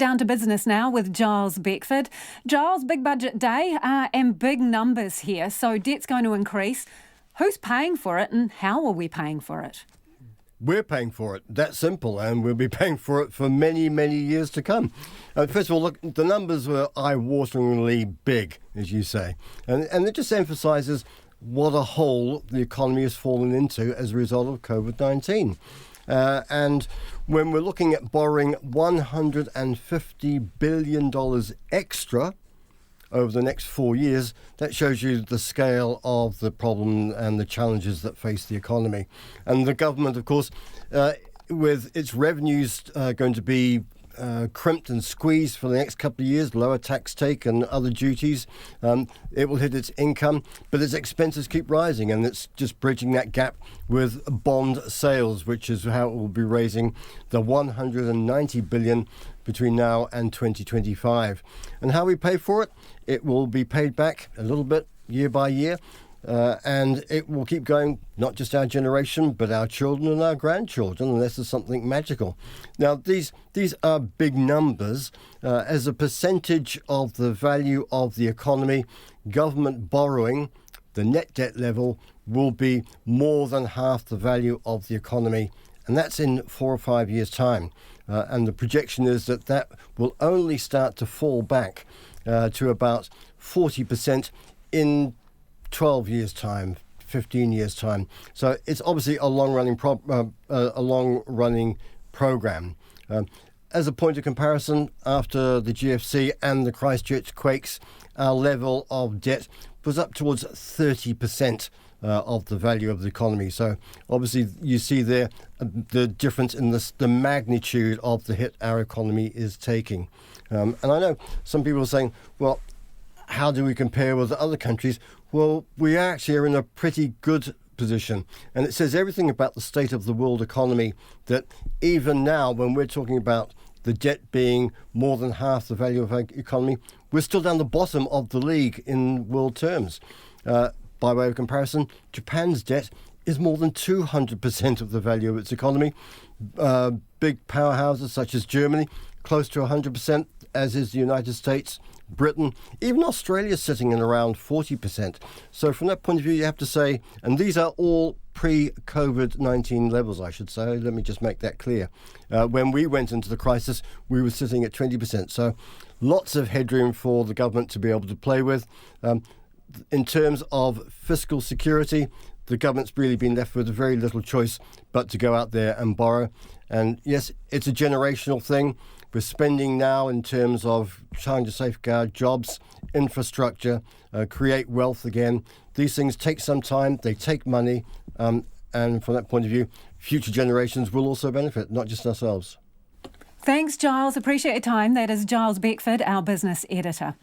Down to business now with Giles Beckford. Giles, big budget day and big numbers here. So debt's going to increase. Who's paying for it and how are we paying for it? We're paying for it. That's simple, and we'll be paying for it for many, many years to come. First of all, look, the numbers were eye-wateringly big, as you say, and it just emphasises what a hole the economy has fallen into as a result of COVID-19. And when we're looking at borrowing $150 billion extra over the next 4 years, that shows you the scale of the problem and the challenges that face the economy. And the government, of course, with its revenues going to be crimped and squeezed for the next couple of years, lower tax take and other duties, it will hit its income, but its expenses keep rising, and it's just bridging that gap with bond sales, which is how it will be raising the $190 billion between now and 2025. And how we pay for it? It will be paid back a little bit year by year. And it will keep going, not just our generation, but our children and our grandchildren, unless there's something magical. Now, these are big numbers. As a percentage of the value of the economy, government borrowing, the net debt level, will be more than half the value of the economy. And that's in 4 or 5 years' time. And the projection is that will only start to fall back to about 40% in 12 years' time, 15 years' time. So it's obviously a long-running program. As a point of comparison, after the GFC and the Christchurch quakes, our level of debt was up towards 30% of the value of the economy. So obviously you see there the difference in the magnitude of the hit our economy is taking. And I know some people are saying, well, how do we compare with other countries? Well, we actually are in a pretty good position. And it says everything about the state of the world economy, that even now, when we're talking about the debt being more than half the value of our economy, we're still down the bottom of the league in world terms. By way of comparison, Japan's debt is more than 200% of the value of its economy. Big powerhouses such as Germany, close to 100%, as is the United States, Britain, even Australia is sitting in around 40%. So from that point of view, you have to say, and these are all pre-COVID-19 levels, I should say. Let me just make that clear. When we went into the crisis, we were sitting at 20%. So lots of headroom for the government to be able to play with. In terms of fiscal security, the government's really been left with very little choice but to go out there and borrow. And yes, it's a generational thing. We're spending now in terms of trying to safeguard jobs, infrastructure, create wealth again. These things take some time, they take money, and from that point of view, future generations will also benefit, not just ourselves. Thanks, Giles. Appreciate your time. That is Giles Beckford, our business editor.